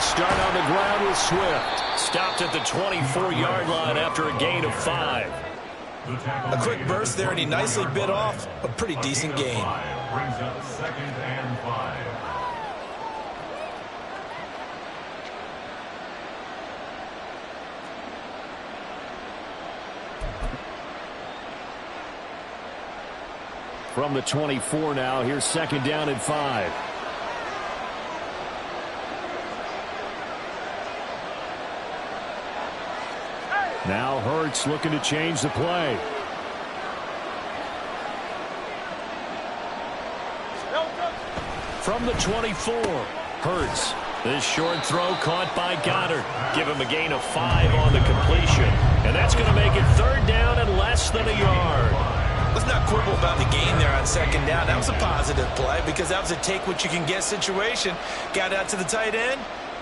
They'll start on the ground with Swift. Stopped at the 24-yard line after a gain of 5. A quick burst there, and he nicely bit off a pretty decent gain. Brings up 2nd and 5. From the 24 now, here's 2nd down and 5. Now Hurts looking to change the play. From the 24, Hurts. This short throw caught by Goddard. Give him a gain of 5 on the completion. And that's going to make it 3rd down and less than a yard. Let's not quibble about the gain there on 2nd down. That was a positive play because that was a take-what-you-can-get situation. Got out to the tight end.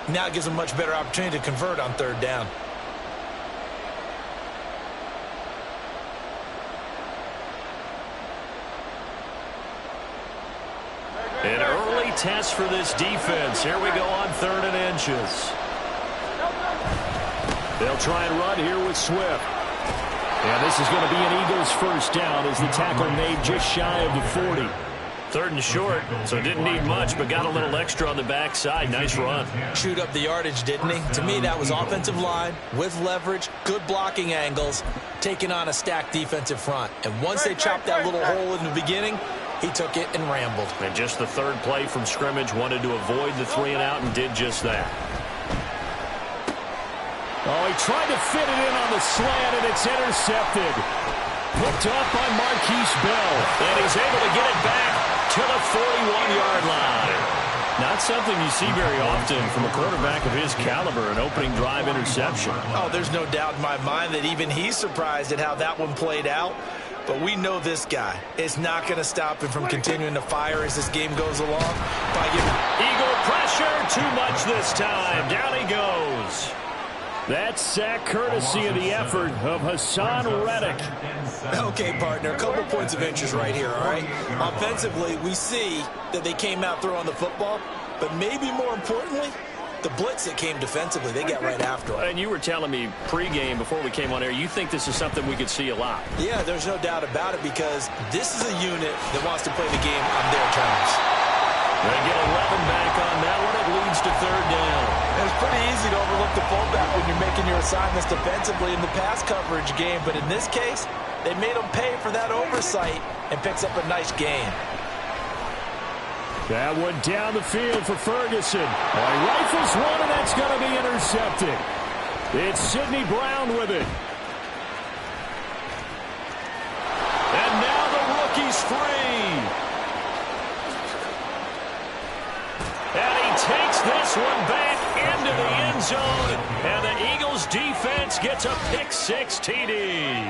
Now it gives him a much better opportunity to convert on 3rd down. An early test for this defense. Here we go on 3rd and inches. They'll try and run here with Swift. And this is going to be an Eagles 1st down as the tackle made just shy of the 40. 3rd and short, so didn't need much, but got a little extra on the backside. Nice run. Chewed up the yardage, didn't he? To me, that was offensive line with leverage, good blocking angles, taking on a stacked defensive front. And once they chopped that little hole in the beginning, he took it and rambled. And just the 3rd play from scrimmage, wanted to avoid the 3-and-out and did just that. Oh, he tried to fit it in on the slant, and it's intercepted. Picked up by Marquise Bell, and he's able to get it back to the 41-yard line. Not something you see very often from a quarterback of his caliber, an opening drive interception. Oh, there's no doubt in my mind that even he's surprised at how that one played out. But we know this guy. It's not going to stop him from continuing to fire as this game goes along. By giving Eagle pressure, too much this time. Down he goes. That sack courtesy of the effort of Hassan Reddick. Okay, partner, a couple points of interest right here, all right? Offensively, we see that they came out throwing the football, but maybe more importantly, the blitz that came defensively, they got right after it. And you were telling me pregame before we came on air, you think this is something we could see a lot. Yeah, there's no doubt about it because this is a unit that wants to play the game on their terms. They get 11 back on that one. It leads to 3rd down. It's pretty easy to overlook the fullback when you're making your assignments defensively in the pass coverage game, but in this case, they made him pay for that oversight and picks up a nice gain. That one down the field for Ferguson. He rifles one, and that's going to be intercepted. It's Sidney Brown with it. And now the rookie's free. And he takes this one back into the end zone. And the Eagles defense gets a pick-6 TD.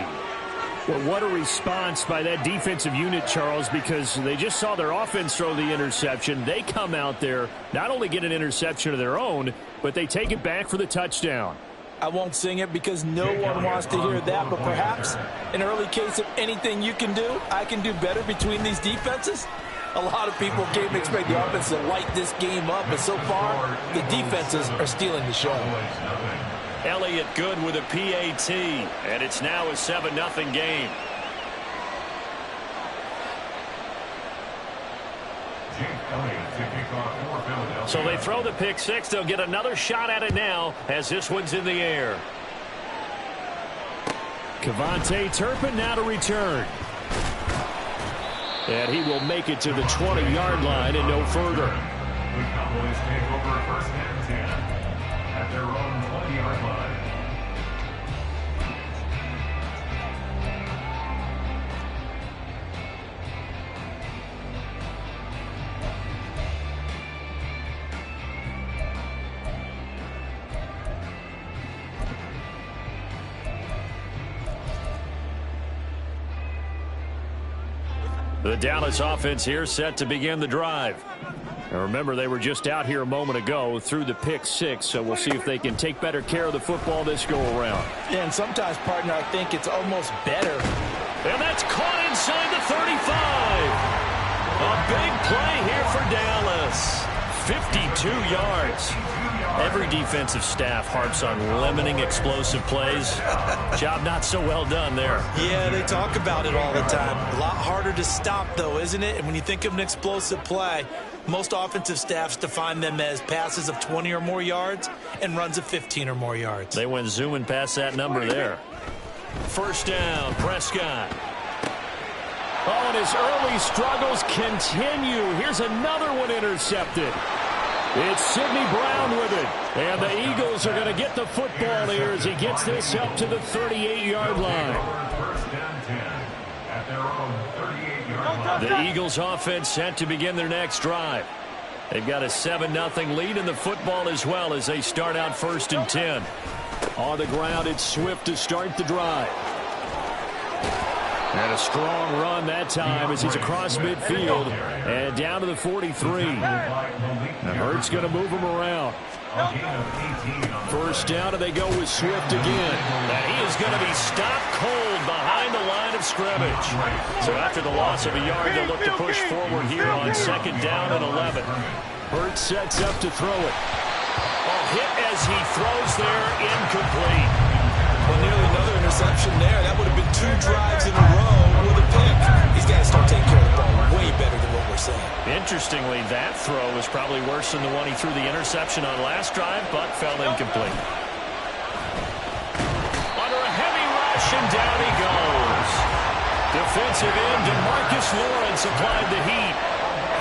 Well, what a response by that defensive unit, Charles, because they just saw their offense throw the interception. They come out there, not only get an interception of their own, but they take it back for the touchdown. I won't sing it because no one wants to hear that, but perhaps an early case of anything you can do, I can do better between these defenses. A lot of people came to expect the offense to light this game up, but so far, the defenses are stealing the show. Elliott good with a PAT, and it's now a 7-0 game. So they throw the pick-6. They'll get another shot at it now as this one's in the air. Kevontae Turpin now to return. And he will make it to the 20-yard line and no further. The Cowboys take over 1st and 10 at their own 20-yard line. The Dallas offense here set to begin the drive. Now remember, they were just out here a moment ago through the pick-6, so we'll see if they can take better care of the football this go-around. Yeah, and sometimes, partner, I think it's almost better. And that's caught inside the 35. A big play here for Dallas. 52 yards. Every defensive staff harps on limiting explosive plays. Job not so well done there. Yeah, they talk about it all the time. A lot harder to stop, though, isn't it? And when you think of an explosive play, most offensive staffs define them as passes of 20 or more yards and runs of 15 or more yards. They went zooming past that number there. First down, Prescott. Oh, and his early struggles continue. Here's another one intercepted. It's Sidney Brown with it. And the Eagles are going to get the football here as he gets this up to the 38-yard line. First down 10 at their own 38-yard line. The Eagles offense set to begin their next drive. They've got a 7-0 lead in the football as well as they start out 1st and 10. On the ground, it's Swift to start the drive. And a strong run that time as he's across midfield and down to the 43. And Hurts going to move him around. First down, and they go with Swift again. And he is going to be stopped cold behind the line of scrimmage. So after the loss of a yard, they'll look to push forward here on 2nd down and 11. Hurts sets up to throw it. Hit as he throws there, incomplete. Well, nearly another interception there. That would have been 2 drives in a row with a pick. He's got to start taking care of the ball way better than what we're saying. Interestingly, that throw was probably worse than the one he threw the interception on last drive, but fell incomplete. Under a heavy rush, and down he goes. Defensive end DeMarcus Lawrence applied the heat.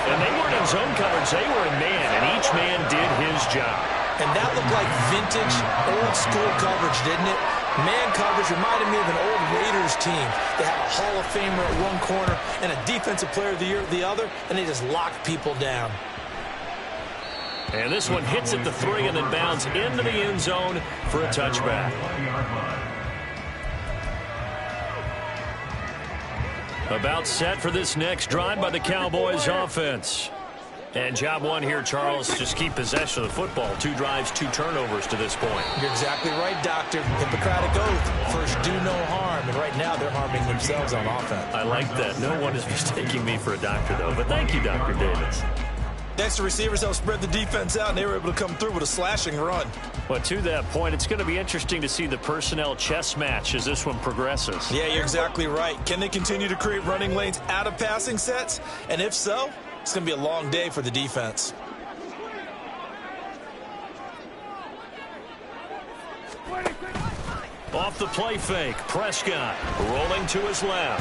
And they weren't in zone coverage, they were in man, and each man did his job. And that looked like vintage, old-school coverage, didn't it? Man coverage reminded me of an old Raiders team. They had a Hall of Famer at one corner and a Defensive Player of the Year at the other, and they just locked people down. And this one hits at the 3 and then bounds into the end zone for a touchback. About set for this next drive by the Cowboys offense. And job one here, Charles, just keep possession of the football. 2 drives, 2 turnovers to this point. You're exactly right, Doctor. Hippocratic oath. First, do no harm. And right now, they're harming themselves on offense. I like that. No one is mistaking me for a doctor, though. But thank you, Dr. Davis. Next, the receivers helped spread the defense out, and they were able to come through with a slashing run. Well, to that point, it's going to be interesting to see the personnel chess match as this one progresses. Yeah, you're exactly right. Can they continue to create running lanes out of passing sets? And if so, it's going to be a long day for the defense. Off the play fake, Prescott rolling to his left.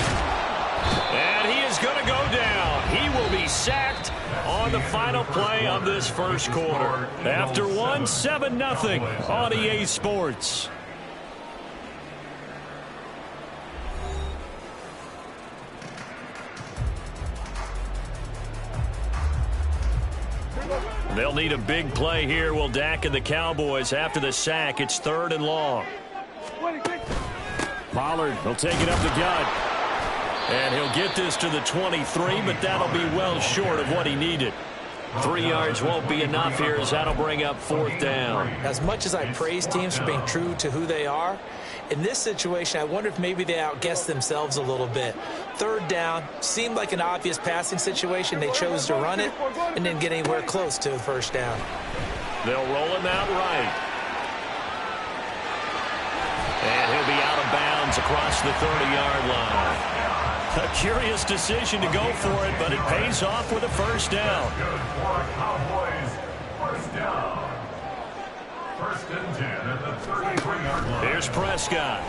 And he is going to go down. He will be sacked on the final play of this first quarter. After one, 7-0 on EA Sports. They'll need a big play here. Will Dak and the Cowboys after the sack. It's 3rd and long. Pollard, he'll take it up the gut. And he'll get this to the 23, but that'll be well short of what he needed. 3 yards won't be enough here as that'll bring up 4th down. As much as I praise teams for being true to who they are, in this situation, I wonder if maybe they outguessed themselves a little bit. 3rd down seemed like an obvious passing situation. They chose to run it and didn't get anywhere close to the 1st down. They'll roll him out right. And he'll be out of bounds across the 30-yard line. A curious decision to go for it, but it pays off with a 1st down. Good for Cowboys. 1st down. 1st and 10 at the 33-yard line. Here's Prescott.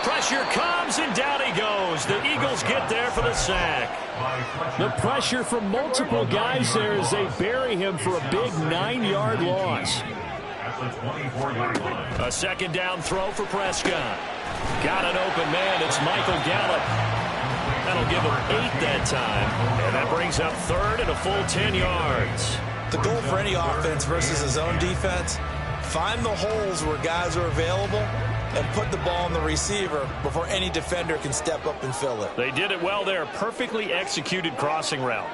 Pressure comes, and down he goes. The Eagles get there for the sack. The pressure from multiple guys there as they bury him for a big 9-yard loss. At the 24-yard line. A 2nd down throw for Prescott. Got an open man. It's Michael Gallup. That'll give him 8 that time. And that brings up 3rd and a full 10 yards. The goal for any offense versus a zone defense, find the holes where guys are available and put the ball on the receiver before any defender can step up and fill it. They did it well there. Perfectly executed crossing route.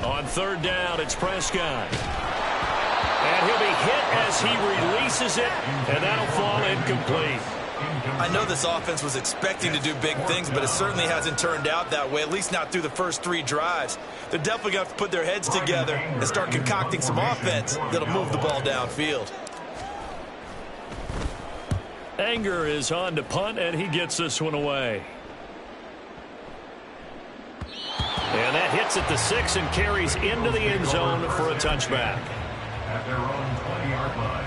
On 3rd down, it's Prescott. And he'll be hit as he releases it, and that'll fall incomplete. I know this offense was expecting to do big things, but it certainly hasn't turned out that way, at least not through the first 3 drives. They're definitely going to have to put their heads together and start concocting some offense that'll move the ball downfield. Anger is on to punt, and he gets this one away. And that hits at the 6 and carries into the end zone for a touchback. At their own 20-yard line.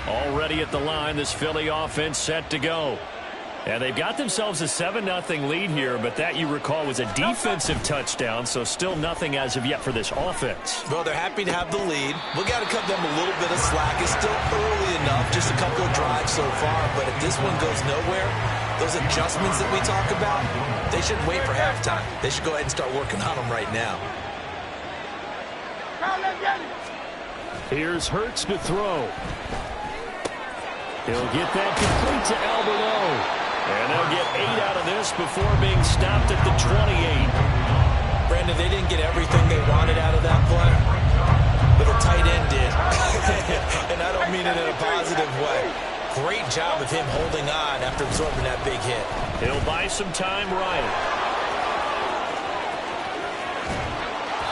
Already at the line, this Philly offense set to go. And they've got themselves a 7-0 lead here, but that, you recall, was a defensive touchdown, so still nothing as of yet for this offense. Well, they're happy to have the lead. We got to cut them a little bit of slack. It's still early enough, just a couple of drives so far, but if this one goes nowhere, those adjustments that we talk about, they should wait for halftime. They should go ahead and start working on them right now. Here's Hurts to throw. He'll get that complete to Alberto. And they'll get 8 out of this before being stopped at the 28. Brandon, they didn't get everything they wanted out of that play, but the tight end did. And I don't mean it in a positive way. Great job of him holding on after absorbing that big hit. He'll buy some time right.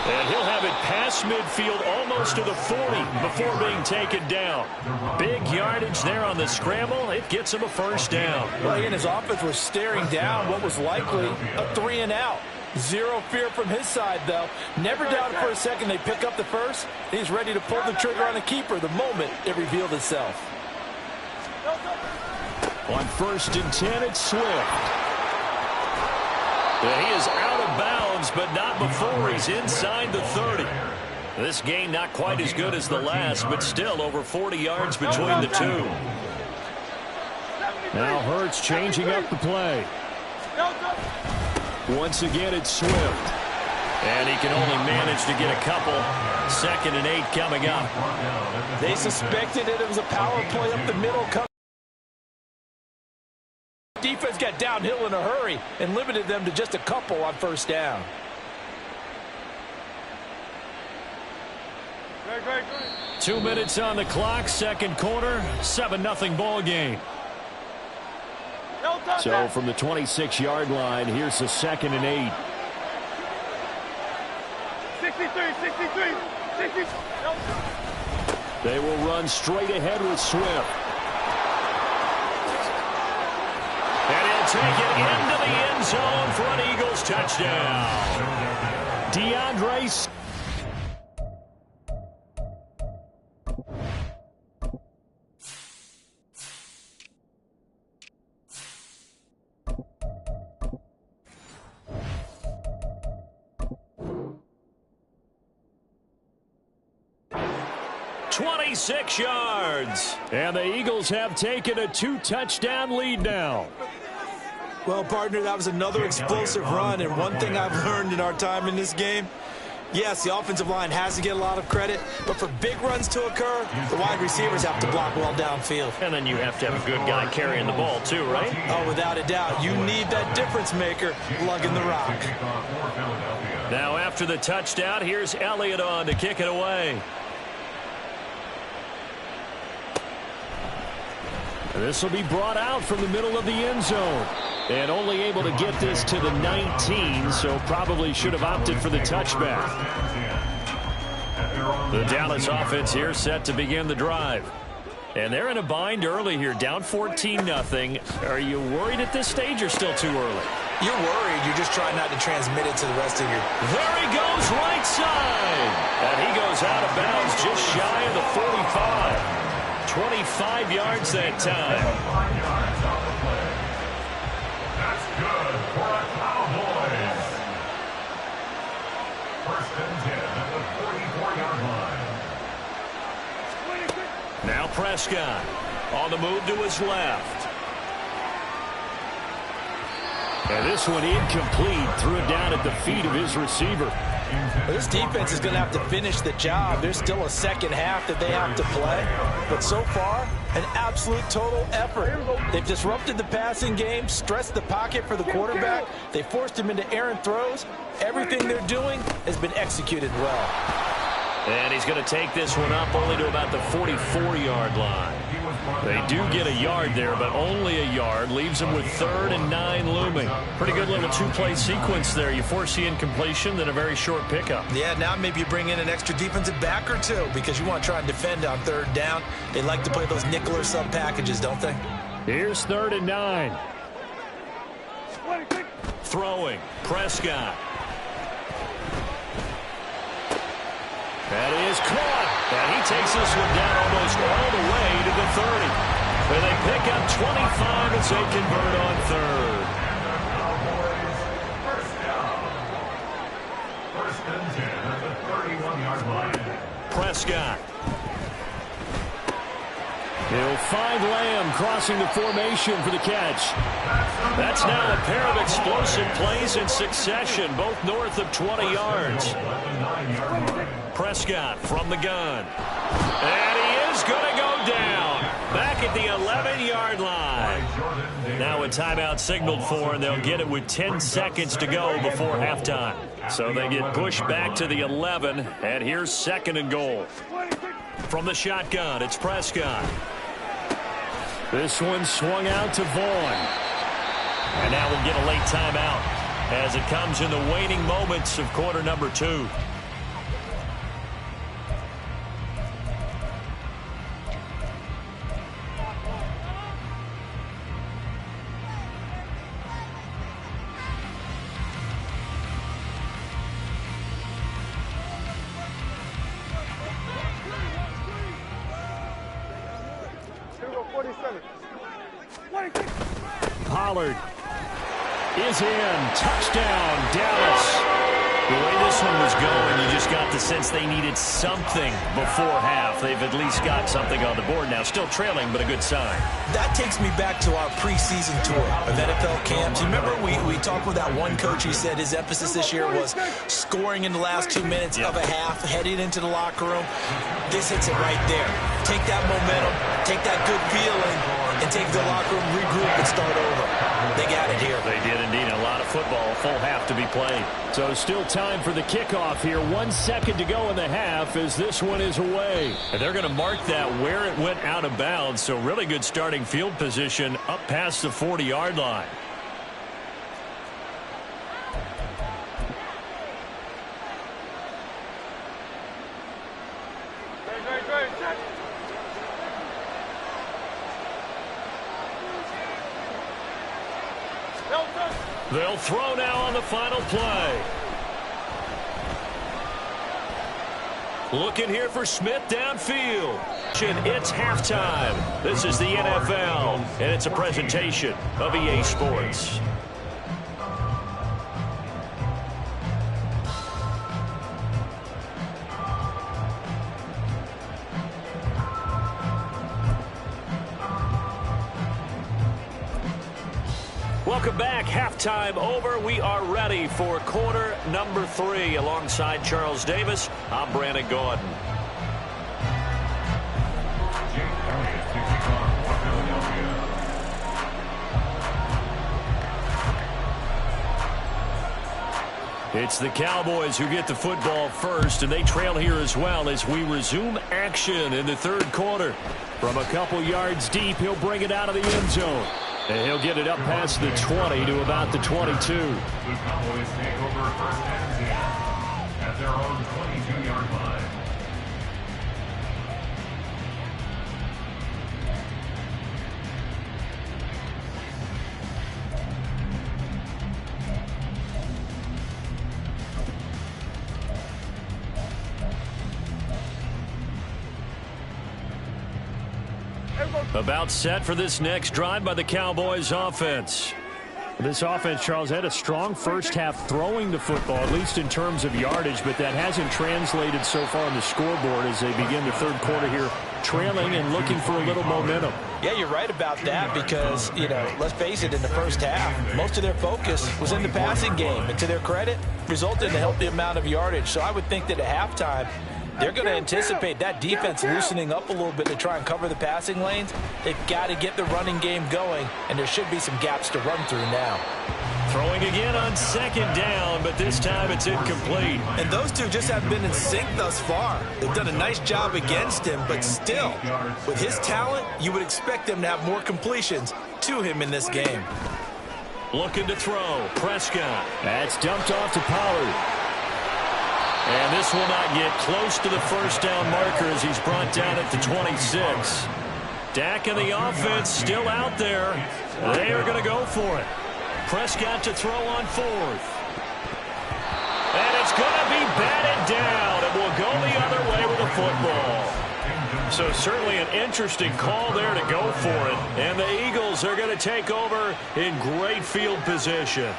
And he'll have it past midfield almost to the 40 before being taken down. Big yardage there on the scramble. It gets him a first down. Well, he and his offense were staring down what was likely a 3-and-out. Zero fear from his side, though. Never doubted for a second they pick up the first. He's ready to pull the trigger on the keeper the moment it revealed itself. On 1st and 10, it's Swift. He is out of bounds, but not before he's inside the 30. This game not quite as good as the last, but still over 40 yards between the two. Now Hurts changing up the play. Once again, it's Swift. And he can only manage to get a couple. 2nd and 8 coming up. They suspected it was a power play up the middle. Defense got downhill in a hurry and limited them to just a couple on 1st down. Great. 2 minutes on the clock, 2nd quarter, 7-0 ball game. So from the 26-yard line, here's the 2nd and 8. 63. They will run straight ahead with Swift. And he'll take it into the end zone for an Eagles touchdown. DeAndre. .26 yards. And the Eagles have taken a 2-touchdown lead now. Well, partner, that was another explosive run, and one thing I've learned in our time in this game, yes, the offensive line has to get a lot of credit, but for big runs to occur, the wide receivers have to block well downfield. And then you have to have a good guy carrying the ball too, right? Oh, without a doubt. You need that difference maker lugging the rock. Now after the touchdown, here's Elliott on to kick it away. This will be brought out from the middle of the end zone. And only able to get this to the 19, so probably should have opted for the touchback. The Dallas offense here set to begin the drive. And they're in a bind early here, down 14-0. Are you worried at this stage or still too early? You're worried. You're just trying not to transmit it to the rest of your... There he goes, right side. And he goes out of bounds just shy of the 45. 25 yards that time. That's good for the Cowboys. 1st and 10 at the 44-yard line. Now Prescott on the move to his left. And this one incomplete. Threw it down at the feet of his receiver. This defense is going to have to finish the job. There's still a second half that they have to play. But so far, an absolute total effort. They've disrupted the passing game, stressed the pocket for the quarterback. They forced him into errant throws. Everything they're doing has been executed well. And he's going to take this one up only to about the 44-yard line. They do get a yard there, but only a yard. Leaves them with 3rd and 9 looming. Pretty good little two-play sequence there. You force the incompletion, then a very short pickup. Yeah, now maybe you bring in an extra defensive back or two because you want to try and defend on 3rd down. They like to play those nickel or sub packages, don't they? Here's 3rd and 9. Throwing. Prescott. That is caught. And he takes this one down almost all the way to the 30. And they pick up 25 as they convert on 3rd. First down. 1st and 10 at the 31-yard line. Prescott. He'll find Lamb crossing the formation for the catch. That's now a pair of explosive plays in succession, both north of 20 yards. Prescott from the gun. And he is going to go down. Back at the 11-yard line. Now a timeout signaled for, and they'll get it with 10 seconds to go before halftime. So they get pushed back to the 11, and here's 2nd and goal. From the shotgun, it's Prescott. This one swung out to Vaughn. And now we'll get a late timeout as it comes in the waning moments of quarter number 2. Pollard is in. Touchdown, Dallas. The way this one was going, you just got the sense they needed something before half. They've at least got something on the board now. Still trailing, but a good sign. That takes me back to our preseason tour of NFL camps. You remember we talked with that one coach who said his emphasis this year was scoring in the last 2 minutes of a half, heading into the locker room. This hits it right there. Take that momentum, take that good feeling, and take the locker room, regroup, and start over. They got it here. They did indeed. A lot of football, a full half to be played. So still time for the kickoff here. 1 second to go in the half as this one is away. And they're going to mark that where it went out of bounds. So really good starting field position up past the 40-yard line. They'll throw now on the final play. Looking here for Smith downfield. It's halftime. This is the NFL, and it's a presentation of EA Sports. Welcome back. Halftime over. We are ready for quarter number 3. Alongside Charles Davis, I'm Brandon Gordon. It's the Cowboys who get the football first, and they trail here as well as we resume action in the 3rd quarter. From a couple yards deep, he'll bring it out of the end zone. And he'll get it up past the 20 to about the 22. The Cowboys take over 1st and 10 at their own 22-yard line. About set for this next drive by the Cowboys offense. This offense, Charles, had a strong first half throwing the football, at least in terms of yardage, but that hasn't translated so far on the scoreboard as they begin the 3rd quarter here, trailing and looking for a little momentum. Yeah, you're right about that because, let's face it, in the first half, most of their focus was in the passing game. And to their credit, resulted in a healthy amount of yardage. So I would think that at halftime, They're going to anticipate that defense loosening up a little bit to try and cover the passing lanes. They've got to get the running game going, and there should be some gaps to run through now. Throwing again on second down, but this time it's incomplete. And those two just haven't been in sync thus far. They've done a nice job against him, but still, with his talent, you would expect them to have more completions to him in this game. Looking to throw. Prescott. That's dumped off to Pollard. And this will not get close to the first down marker as he's brought down at the 26. Dak and the offense still out there. They are going to go for it. Prescott to throw on fourth. And it's going to be batted down. It will go the other way with the football. So certainly an interesting call there to go for it. And the Eagles are going to take over in great field position.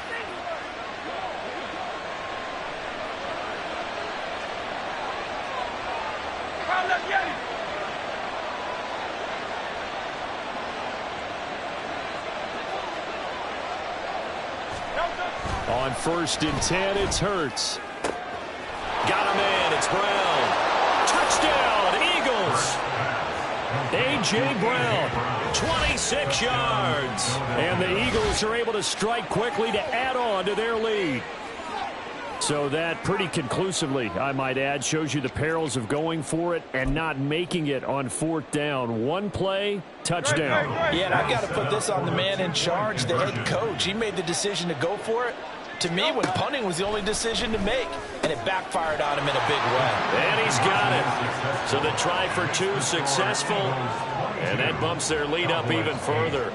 On 1st and 10, it's Hurts. Got a man. It's Brown. Touchdown, Eagles. A.J. Brown, 26 yards. And the Eagles are able to strike quickly to add on to their lead. So that pretty conclusively, I might add, shows you the perils of going for it and not making it on 4th down. One play, touchdown. Yeah, and I've got to put this on the man in charge, the head coach. He made the decision to go for it. To me, when punting was the only decision to make, and it backfired on him in a big way. And he's got it. So the try for two successful, and that bumps their lead up even further.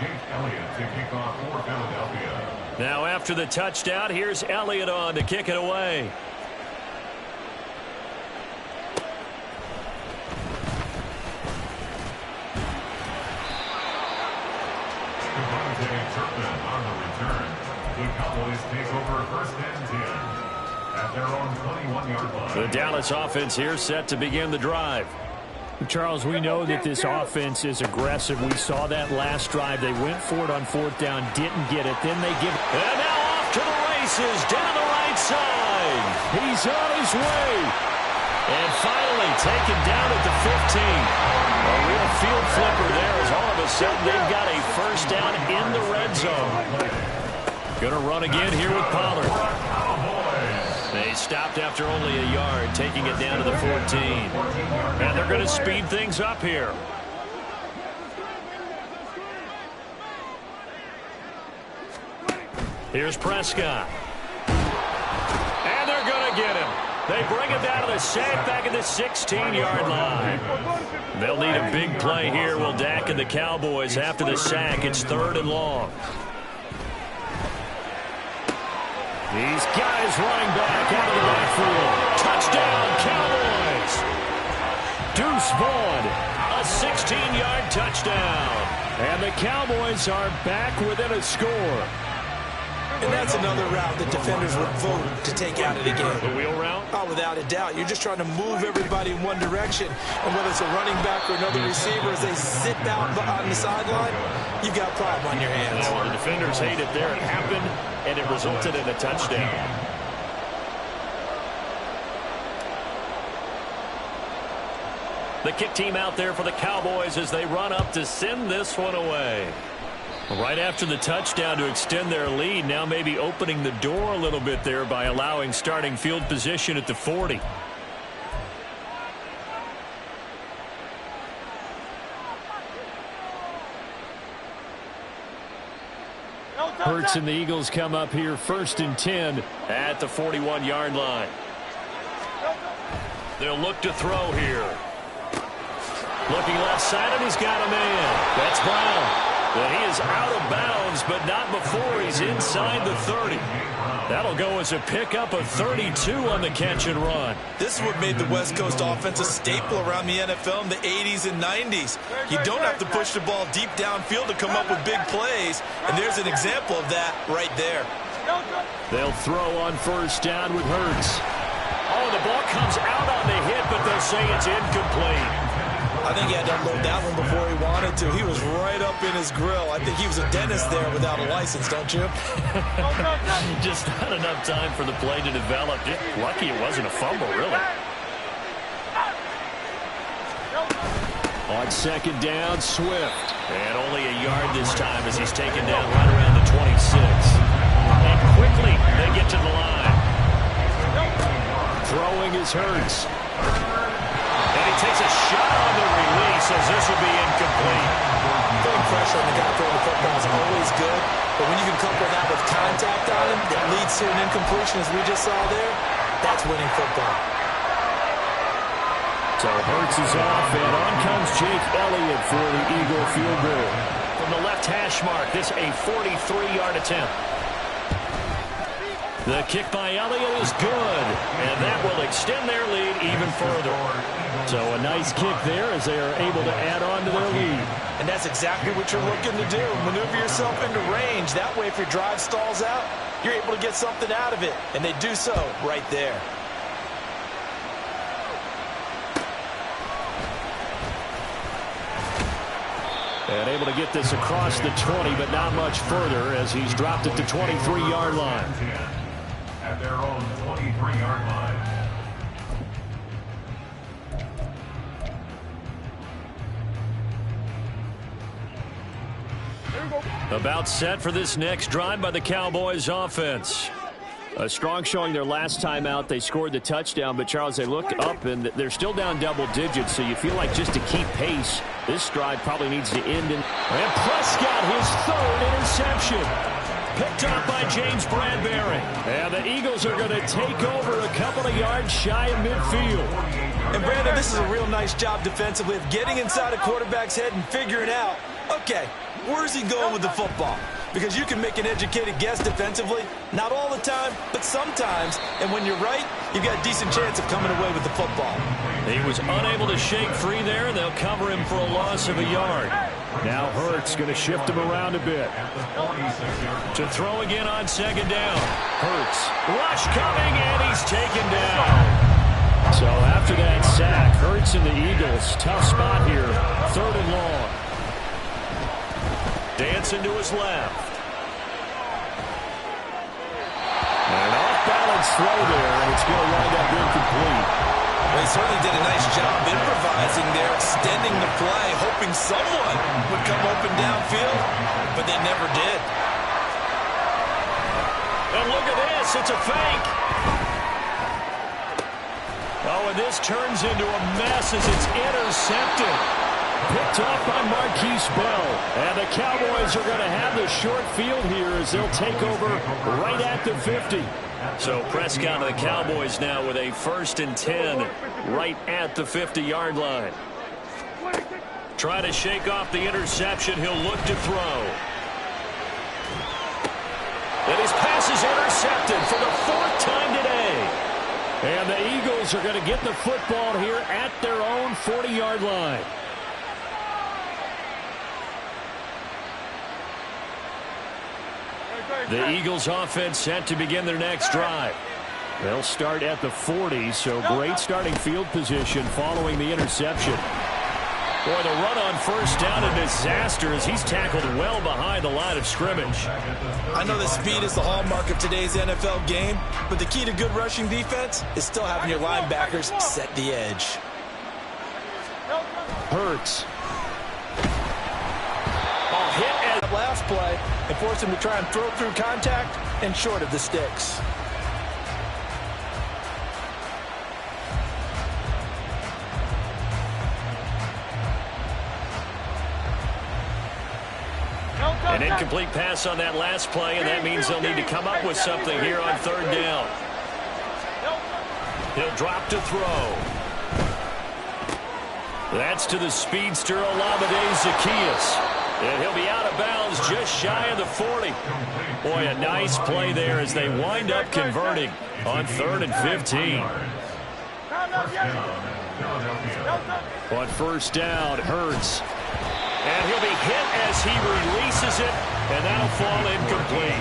Jake Elliott to kick off for Philadelphia. Now after the touchdown, here's Elliott on to kick it away. On the return, the Cowboys take over 1st and 10 at their own 21-yard line. The Dallas offense here set to begin the drive. Charles, we know that this offense is aggressive. We saw that last drive. They went for it on 4th down, didn't get it. Then they give it. And now off to the races, down the right side. He's on his way. And finally taken down at the 15. A real field flipper there as all of a sudden they've got a first down in the red zone. Going to run again here with Pollard. They stopped after only a yard, taking it down to the 14. And they're going to speed things up here. Here's Prescott. And they're going to get him. They bring him down to the sack back at the 16-yard line. They'll need a big play here. Will Dak and the Cowboys after the sack. It's 3rd and long. These guys running back out of the backfield. Touchdown, Cowboys. Deuce Vaughn, a 16-yard touchdown. And the Cowboys are back within a score. And that's another route that defenders would vote to take out of the game. The wheel route? Oh, without a doubt. You're just trying to move everybody in one direction. And whether it's a running back or another receiver, as they sit down on the sideline, you've got a problem on your hands. Yeah, well, the defenders hate it there. It happened, and it resulted in a touchdown. The kick team out there for the Cowboys as they run up to send this one away. Right after the touchdown to extend their lead, now maybe opening the door a little bit there by allowing starting field position at the 40. Hurts and the Eagles come up here 1st and 10 at the 41-yard line. They'll look to throw here. Looking left side, and he's got a man. That's Brown. Well, he is out of bounds, but not before he's inside the 30. That'll go as a pickup of 32 on the catch and run. This is what made the West Coast offense a staple around the NFL in the 80s and 90s. You don't have to push the ball deep downfield to come up with big plays, and there's an example of that right there. They'll throw on 1st down with Hurts. Oh, the ball comes out on the hit, but they'll say it's incomplete. I think he had to unload that one before he wanted to. He was right up in his grill. I think he was a dentist there without a license, don't you? Just not enough time for the play to develop. Just lucky it wasn't a fumble, really. On second down, Swift. And only a yard this time as he's taken down right around the 26. And quickly they get to the line. Throwing is Hurts. And he takes a shot on the release as this will be incomplete. Putting pressure on the guy throwing the football is always good, but when you can couple that with contact on him that leads to an incompletion as we just saw there, that's winning football. So Hurts is off, and on comes Jake Elliott for the Eagle field goal. From the left hash mark, this a 43-yard attempt. The kick by Elliott is good, and that will extend their lead even further. So a nice kick there as they are able to add on to their lead. And that's exactly what you're looking to do. Maneuver yourself into range. That way, if your drive stalls out, you're able to get something out of it. And they do so right there. And able to get this across the 20, but not much further as he's dropped it to 23-yard line. At their own 23-yard line. About set for this next drive by the Cowboys offense. A strong showing their last time out. They scored the touchdown, but Charles, they look up and they're still down double digits, so you feel like just to keep pace, this drive probably needs to end. And Prescott, his third interception. Picked up by James Bradbury. And the Eagles are going to take over a couple of yards shy of midfield. And Brandon, this is a real nice job defensively of getting inside a quarterback's head and figuring out, okay, where's he going with the football? Because you can make an educated guess defensively. Not all the time, but sometimes. And when you're right, you've got a decent chance of coming away with the football. He was unable to shake free there. They'll cover him for a loss of a yard. Now Hurts going to shift him around a bit. To throw again on second down. Hurts. Rush coming, and he's taken down. So after that sack, Hurts and the Eagles, tough spot here. Third and long. Dancing to his left. An off-balance throw there, and it's going to wind up incomplete. Well, he certainly did a nice job improvising there, extending the play, hoping someone would come open downfield, but they never did. And look at this, it's a fake. Oh, and this turns into a mess as it's intercepted. Picked off by Marquise Bell. And the Cowboys are going to have the short field here as they'll take over right at the 50. So Prescott and the Cowboys now with a 1st and 10 right at the 50-yard line. Try to shake off the interception. He'll look to throw. And his pass is intercepted for the 4th time today. And the Eagles are going to get the football here at their own 40-yard line. The Eagles offense set to begin their next drive. They'll start at the 40, so great starting field position following the interception. Boy, the run on first down, a disaster as he's tackled well behind the line of scrimmage. I know that speed is the hallmark of today's NFL game, but the key to good rushing defense is still having your linebackers set the edge. Hurts. Hit at the last play and force him to try and throw through contact and short of the sticks. An incomplete pass on that last play, and that means they'll need to come up with something here on 3rd down. He'll drop to throw. That's to the speedster, Olamide Zaccheaus. And he'll be out of bounds just shy of the 40. Boy, a nice play there as they wind up converting on 3rd and 15. On first down, Hurts. And he'll be hit as he releases it, and that'll fall incomplete.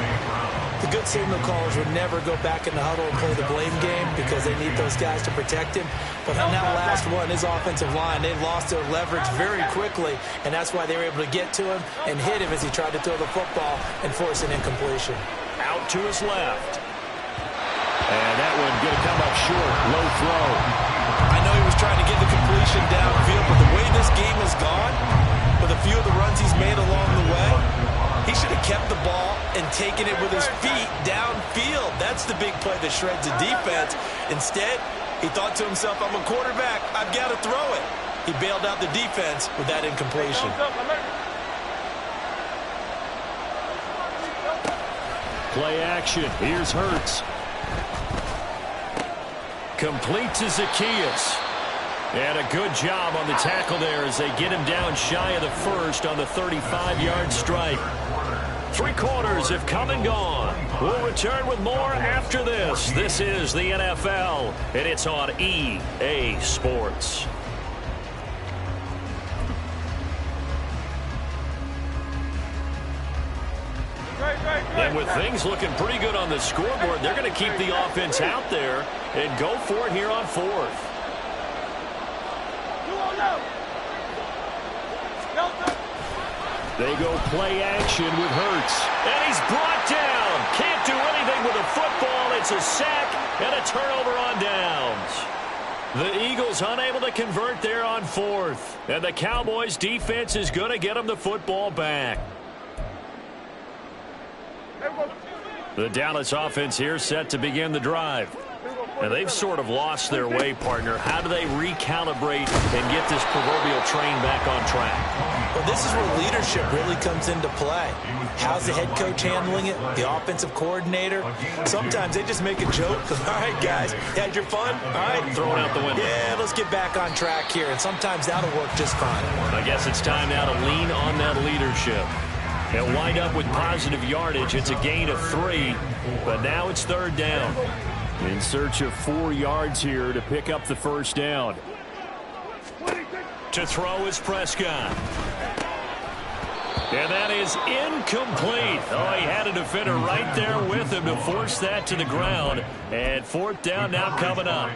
The good signal callers would never go back in the huddle and play the blame game because they need those guys to protect him. But on that last one, his offensive line, they lost their leverage very quickly, and that's why they were able to get to him and hit him as he tried to throw the football and force an incompletion. Out to his left. And that one going to come up short. Low throw. I know he was trying to get the completion downfield, but the way this game has gone, with a few of the runs he's made along the way, he should have kept the ball and taken it with his feet downfield. That's the big play that shreds the defense. Instead, he thought to himself, I'm a quarterback. I've got to throw it. He bailed out the defense with that incompletion. Play action. Here's Hurts. Complete to Zacchaeus. And a good job on the tackle there as they get him down shy of the first on the 35-yard stripe. 3 quarters have come and gone. We'll return with more after this. This is the NFL, and it's on EA Sports. And with things looking pretty good on the scoreboard, they're going to keep the offense out there and go for it here on 4th. They go play action with Hurts. And he's brought down. Can't do anything with a football. It's a sack and a turnover on downs. The Eagles unable to convert there on 4th. And the Cowboys defense is going to get them the football back. The Dallas offense here set to begin the drive. And they've sort of lost their way, partner. How do they recalibrate and get this proverbial train back on track? Well, this is where leadership really comes into play. How's the head coach handling it? The offensive coordinator? Sometimes they just make a joke. All right, guys, had your fun? All right. Throw it out the window. Yeah, let's get back on track here. And sometimes that'll work just fine. I guess it's time now to lean on that leadership. They'll wind up with positive yardage. It's a gain of 3, but now it's 3rd down. In search of 4 yards here to pick up the first down. To throw is Prescott. And that is incomplete. Oh, he had a defender right there with him to force that to the ground. And 4th down now coming up.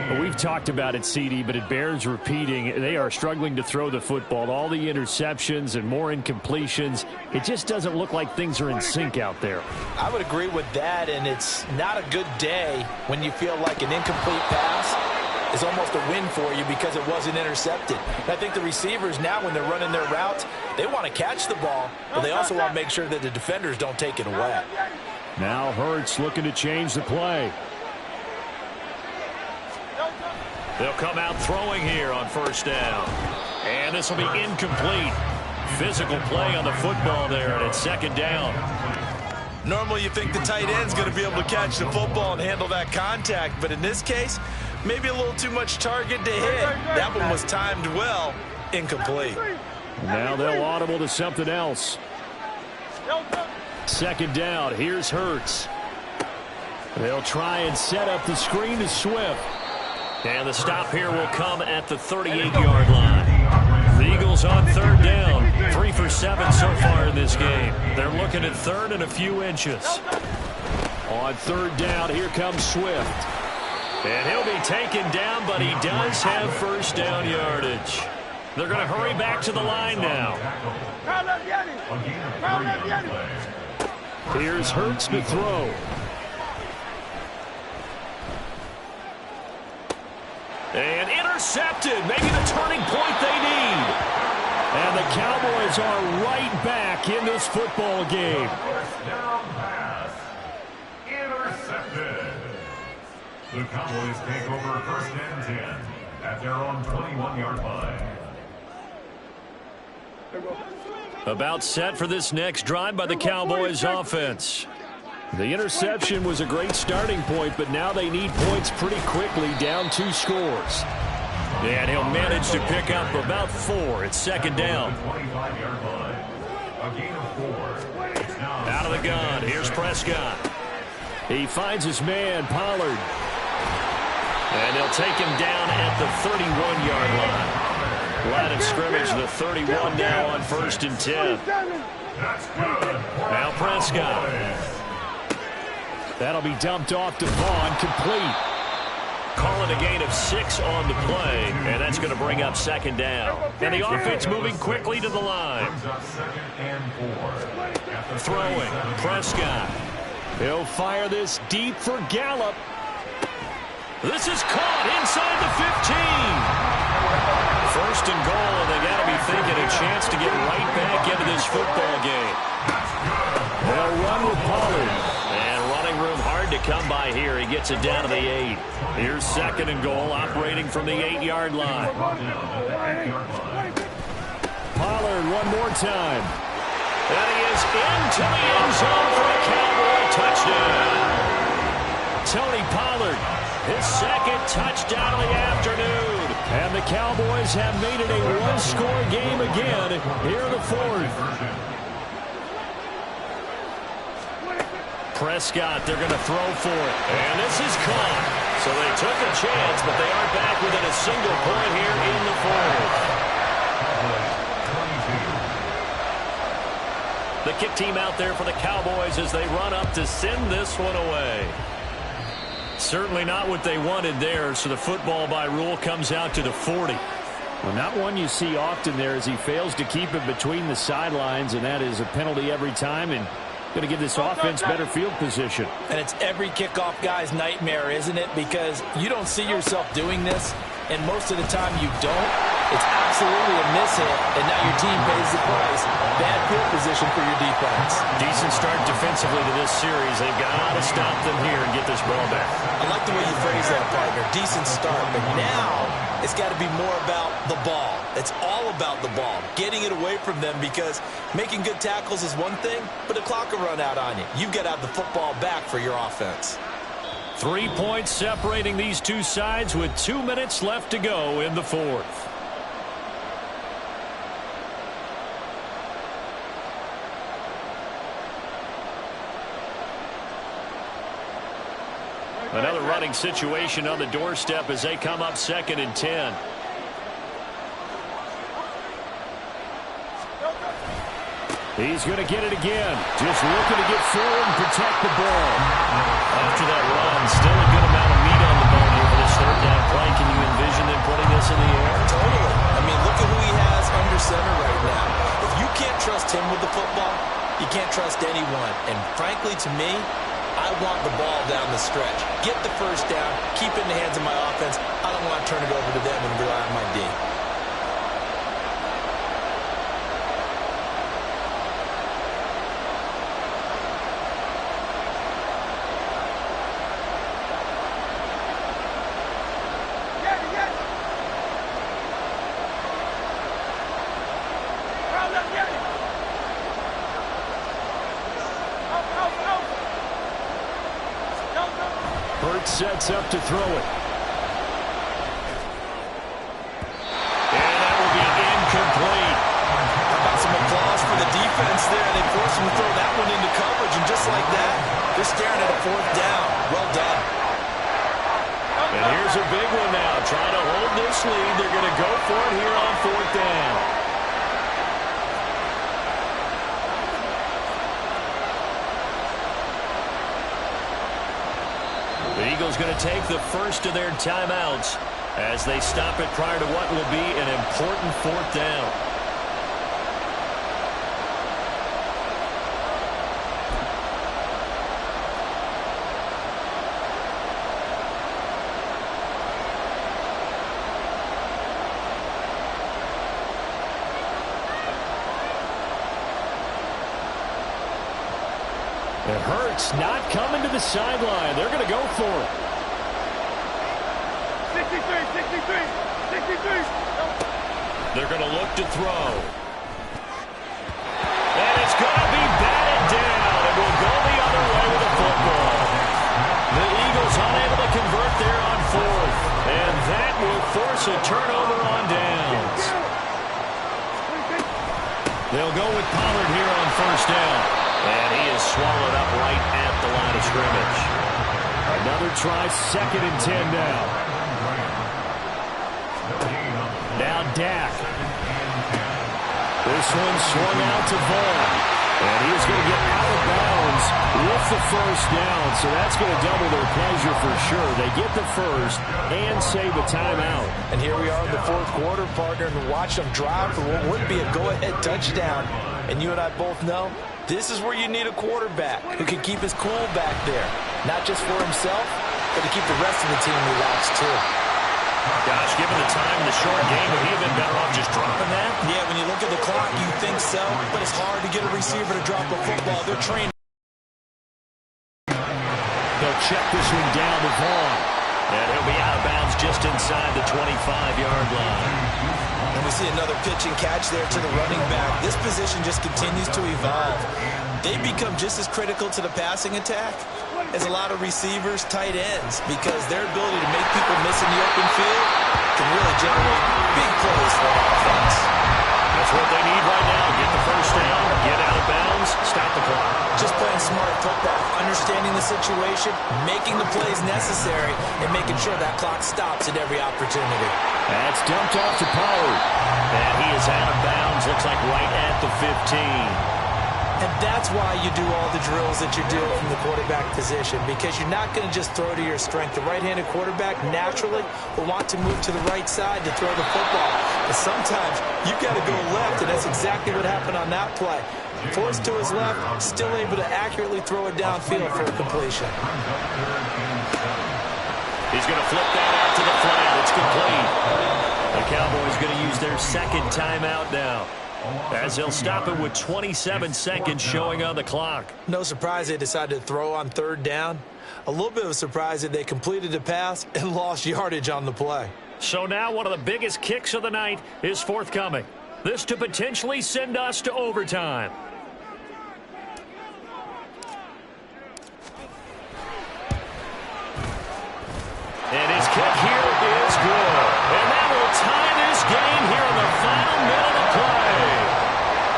Well, we've talked about it, CD, but it bears repeating. They are struggling to throw the football. All the interceptions and more incompletions. It just doesn't look like things are in sync out there. I would agree with that, and it's not a good day when you feel like an incomplete pass is almost a win for you because it wasn't intercepted. And I think the receivers now, when they're running their routes, they want to catch the ball, but they also want to make sure that the defenders don't take it away. Now Hurts looking to change the play. They'll come out throwing here on 1st down. And this will be incomplete. Physical play on the football there, and it's 2nd down. Normally you think the tight end's going to be able to catch the football and handle that contact, but in this case, maybe a little too much target to hit. That one was timed well. Incomplete. Now they'll audible to something else. 2nd down. Here's Hurts. They'll try and set up the screen to Swift. And the stop here will come at the 38-yard line. The Eagles on 3rd down. 3 for 7 so far in this game. They're looking at 3rd and a few inches. On 3rd down, here comes Swift. And he'll be taken down, but he does have 1st down yardage. They're going to hurry back to the line now. Here's Hurts to throw. And intercepted. Maybe the turning point they need. And the Cowboys are right back in this football game. First down pass. Intercepted. The Cowboys take over 1st and 10 at their own 21-yard line. About set for this next drive by the Cowboys offense. The interception was a great starting point, but now they need points pretty quickly, down 2 scores. And he'll manage to pick up about 4. It's 2nd down. 25-yard line. A gain of 4. Out of the gun. Here's Prescott. He finds his man, Pollard. And they'll take him down at the 31-yard line. Line of scrimmage, the 31 now on 1st and 10. That's good. Now Prescott. That'll be dumped off to Vaughn, complete. Calling a gain of 6 on the play, and that's going to bring up second down. And the offense moving quickly to the line. Throwing, Prescott. He'll fire this deep for Gallup. This is caught inside the 15. First and goal, and they got to be thinking a chance to get right back into this football game. They'll run with Pollard. And running room hard to come by here. He gets it down to the 8. Here's second and goal, operating from the 8-yard line. Pollard one more time. And he is into the end zone for a Cowboy touchdown. Tony Pollard, his second touchdown of the afternoon. And the Cowboys have made it a one-score game again here in the fourth. Prescott, they're going to throw for it. And this is caught. So they took a chance, but they are back within a single point here in the fourth. The kick team out there for the Cowboys as they run up to send this one away. Certainly not what they wanted there, so the football by rule comes out to the 40. Well, not one you see often there as he fails to keep it between the sidelines, and that is a penalty every time, and going to give this offense better field position. And it's every kickoff guy's nightmare, isn't it? Because you don't see yourself doing this, and most of the time you don't. It's absolutely a miss hit, and now your team pays the price. Bad field position for your defense. Decent start defensively to this series. They've got to stop them here and get this ball back. I like the way you phrase that, partner. Decent start, but now it's got to be more about the ball. It's all about the ball, getting it away from them, because making good tackles is one thing, but the clock will run out on you. You've got to have the football back for your offense. 3 points separating these two sides with 2 minutes left to go in the fourth. Another running situation on the doorstep as they come up 2nd and 10. He's going to get it again. Just looking to get forward and protect the ball. After that run, still a good amount of meat on the bone here for this third down play. Can you envision them putting this in the air? Totally. I mean, look at who he has under center right now. If you can't trust him with the football, you can't trust anyone. And frankly, to me, I want the ball down the stretch. Get the first down, keep it in the hands of my offense. I don't want to turn it over to them and rely on my D. Sets up to throw it. And that will be incomplete. How about some applause for the defense there? They forced him to throw that one into coverage, and just like that, they're staring at a fourth down. Well done. And here's a big one now. Trying to hold this lead. They're going to go for it here on 4th down. The Eagles going to take the first of their timeouts as they stop it prior to what will be an important 4th down. It hurts not coming to the sideline. They're going to go for it. 63, 63, 63. They're going to look to throw. And it's going to be batted down. It will go the other way with the football. The Eagles unable to convert there on 4th. And that will force a turnover on downs. They'll go with Pollard here on 1st down. And he is swallowed up right at the line of scrimmage. Another try, 2nd and 10 now. Now Dak. This one swung out to Vaughn. And he is going to get out of bounds with the first down, so that's going to double their pleasure for sure. They get the first and save a timeout. And here we are in the fourth quarter, partner, and watch them drive for what would be a go-ahead touchdown. And you and I both know this is where you need a quarterback who can keep his cool back there, not just for himself, but to keep the rest of the team relaxed too. Gosh, given the time in the short game, would he have been better off just dropping that? Yeah, when you look at the clock, you think so, but it's hard to get a receiver to drop a football. They're trained. They'll check this one down to Vaughn. And he'll be out of bounds just inside the 25-yard line. And we see another pitch and catch there to the running back. This position just continues to evolve. They become just as critical to the passing attack as a lot of receivers, tight ends, because their ability to make people miss in the open field can really generate big plays for an offense. That's what they need right now. Get the first down, get out of bounds, stop the clock. Just playing smart football, understanding the situation, making the plays necessary, and making sure that clock stops at every opportunity. That's dumped off to Pollard. And he is out of bounds, looks like right at the 15. And that's why you do all the drills that you do from the quarterback position, because you're not going to just throw to your strength. The right-handed quarterback naturally will want to move to the right side to throw the football. But sometimes you've got to go left, and that's exactly what happened on that play. Forced to his left, still able to accurately throw it downfield for a completion. He's going to flip that out to the flat. It's complete. The Cowboys going to use their second timeout now, as they'll stop it with 27 seconds showing on the clock. No surprise they decided to throw on third down. A little bit of a surprise that they completed the pass and lost yardage on the play. So now one of the biggest kicks of the night is forthcoming. This to potentially send us to overtime. And his kick here is good. And that will tie this game here in the final minute of play.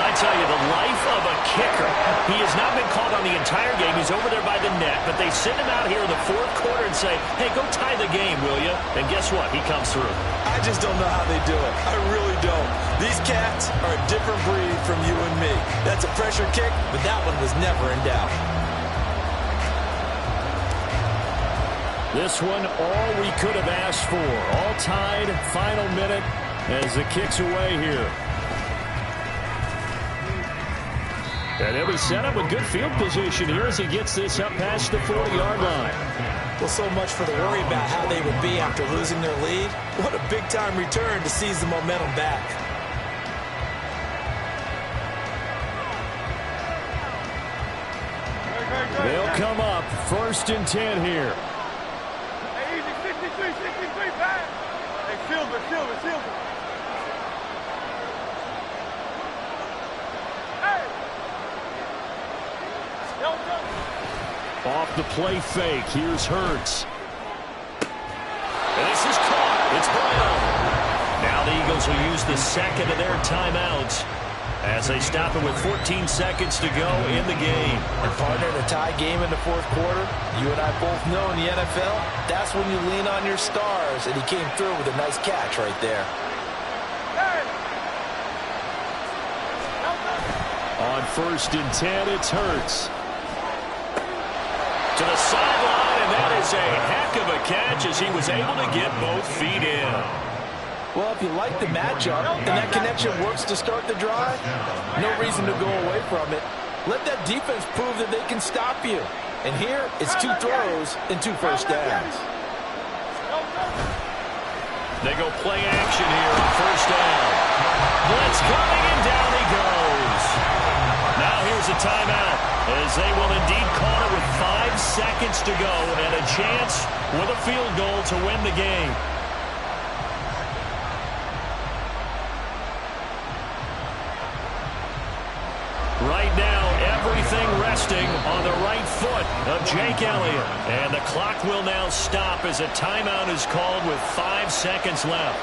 I tell you, the life of a kicker. He has not been called on the entire game. He's over there by the net, but they send him out here in the fourth quarter and say, hey, go tie the game, will you? And guess what? He comes through. I just don't know how they do it. I really don't. These cats are a different breed from you and me. That's a pressure kick, but that one was never in doubt. This one, all we could have asked for. All tied, final minute, as the kick's away here. And he'll be set up with good field position here as he gets this up past the 40-yard line. Well, so much for the worry about how they would be after losing their lead. What a big-time return to seize the momentum back. They'll come up first and 10 here. Hey, easy, 63, pass. Hey, Silver. Hey! Yo. Off the play fake, here's Hurts. And this is caught. It's Brown. Now the Eagles will use the second of their timeouts as they stop it with 14 seconds to go in the game. And partner, in a tie game in the fourth quarter, you and I both know in the NFL, that's when you lean on your stars, and he came through with a nice catch right there. On first and 10, it's Hurts. To the sideline, and that is a heck of a catch as he was able to get both feet in. Well, if you like the matchup and that connection works to start the drive, no reason to go away from it. Let that defense prove that they can stop you. And here, it's 2 throws and 2 first downs. They go play action here on first down. Blitz coming, and down he goes. Now here's a timeout, as they will indeed call it with 5 seconds to go and a chance with a field goal to win the game. Right now, everything resting on the right foot of Jake Elliott. And the clock will now stop as a timeout is called with 5 seconds left.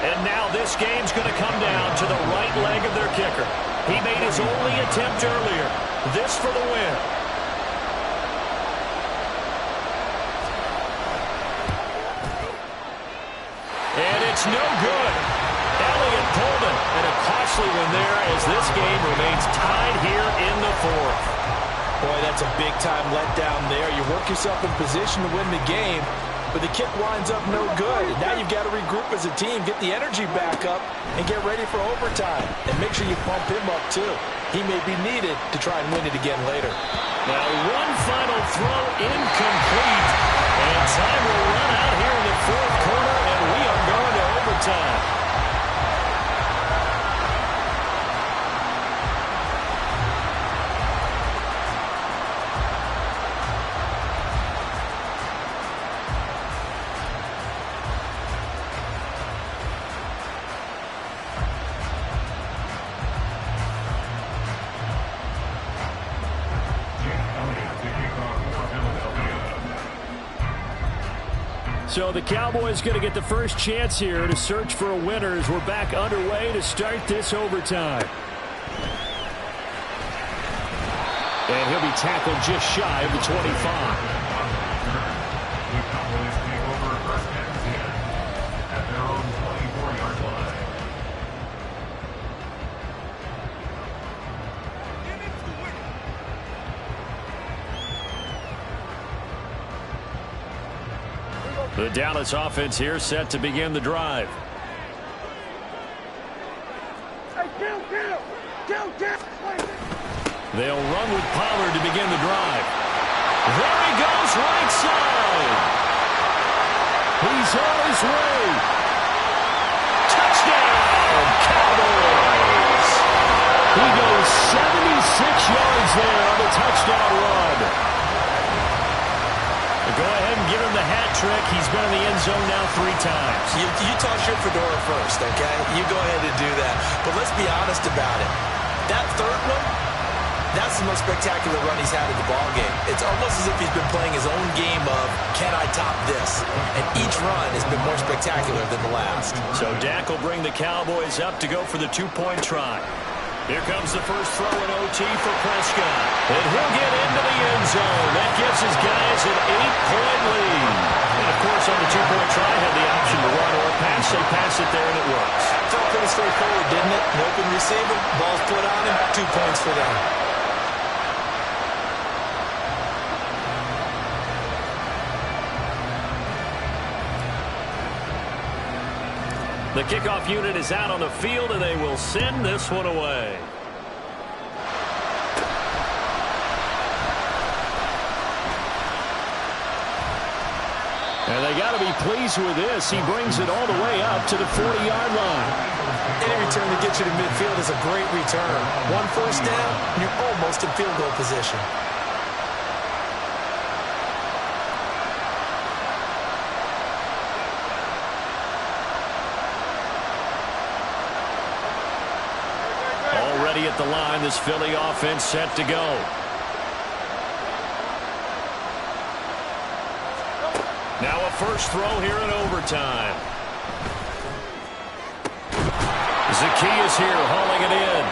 And now this game's going to come down to the right leg of their kicker. He made his only attempt earlier. This for the win. And it's no good. Elliott pulled it, and a costly especially when they're as this game remains tied here in the fourth. Boy, that's a big-time letdown there. You work yourself in position to win the game, but the kick winds up no good. Now you've got to regroup as a team, get the energy back up, and get ready for overtime. And make sure you pump him up, too. He may be needed to try and win it again later. Now, one final throw incomplete. And time will run out here in the fourth quarter, and we are going to overtime. So the Cowboys going to get the first chance here to search for a winner as we're back underway to start this overtime. And he'll be tackled just shy of the 25. The Cowboys take over first and 10 at their own 24-yard line. The Dallas offense here set to begin the drive. They'll run with Pollard to begin the drive. There he goes, right side. He's on his way. Touchdown, Cowboys. He goes 76 yards there on the touchdown run. Go ahead and give him the hat trick. He's been in the end zone now 3 times. You toss your fedora first, okay? You go ahead and do that. But let's be honest about it. That third one, that's the most spectacular run he's had in the ballgame. It's almost as if he's been playing his own game of, can I top this? And each run has been more spectacular than the last. So Dak will bring the Cowboys up to go for the 2-point try. Here comes the first throw in OT for Prescott. And he'll get into the end zone. That gives his guys an 8-point lead. And, of course, on the 2-point try, had the option to run or pass. They pass it there, and it works. Felt pretty straightforward, didn't it? An open receiver, ball's put on him, 2 points for them. The kickoff unit is out on the field, and they will send this one away. And they got to be pleased with this. He brings it all the way up to the 40-yard line. Any return to get you to midfield is a great return. 1 first down, and you're almost in field goal position. At the line, this Philly offense set to go. Now a first throw here in overtime. Zacchaeus here hauling it in.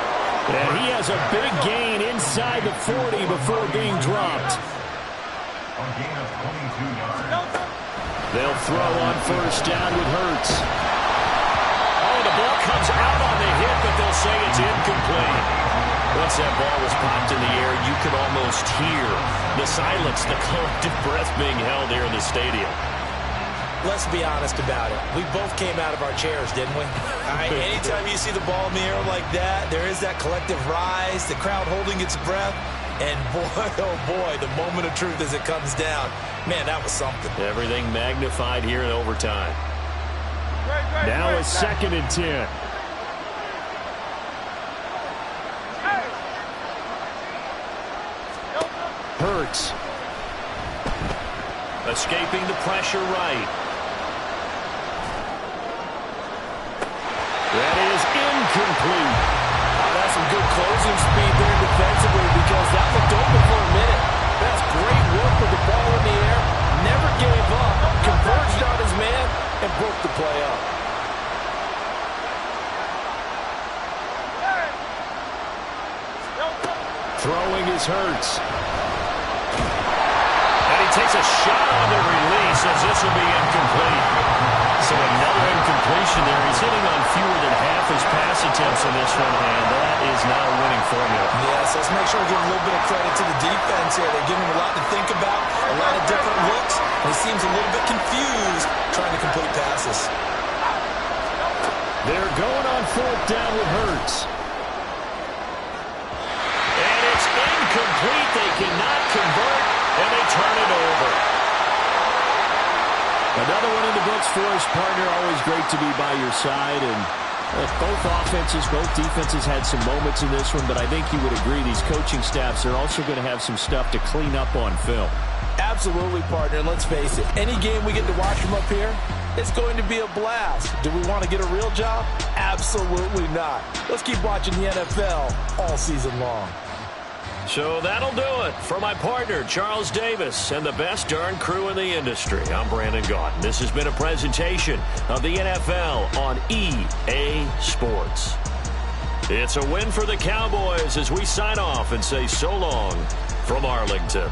And he has a big gain inside the 40 before being dropped. A gain of 22 yards. They'll throw on first down with Hurts. The ball comes out on the hit, but they'll say it's incomplete. Once that ball was popped in the air, you could almost hear the silence, the collective breath being held here in the stadium. Let's be honest about it. We both came out of our chairs, didn't we? Anytime you see the ball in the air like that, there is that collective rise, the crowd holding its breath, and boy, oh boy, the moment of truth as it comes down. Man, that was something. Everything magnified here in overtime. Now a 2nd and 10. Hurts. Escaping the pressure right. That is incomplete. That's some good closing speed there defensively because that looked open for a minute. That's great work with the ball in the air. Never gave up. Converged on his man and broke the play up. Throwing is Hurts. And he takes a shot on the release as this will be incomplete. So another incompletion there. He's hitting on fewer than half his pass attempts in this one, and that is not a winning formula. Yes, let's make sure we give a little bit of credit to the defense here. They're giving him a lot to think about, a lot of different looks, and he seems a little bit confused trying to complete passes. They're going on fourth down with Hurts. And it's incomplete. They cannot convert, and they turn it over. Another one in the books for his partner. Always great to be by your side. And both offenses, both defenses had some moments in this one, but I think you would agree these coaching staffs are also going to have some stuff to clean up on film. Absolutely, partner. Let's face it, any game we get to watch from up here, it's going to be a blast. Do we want to get a real job? Absolutely not. Let's keep watching the NFL all season long. So that'll do it for my partner, Charles Davis, and the best darn crew in the industry. I'm Brandon Gaudin. This has been a presentation of the NFL on EA Sports. It's a win for the Cowboys as we sign off and say so long from Arlington.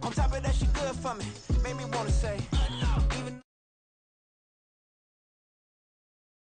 On top of that, she good for me. Made me wanna say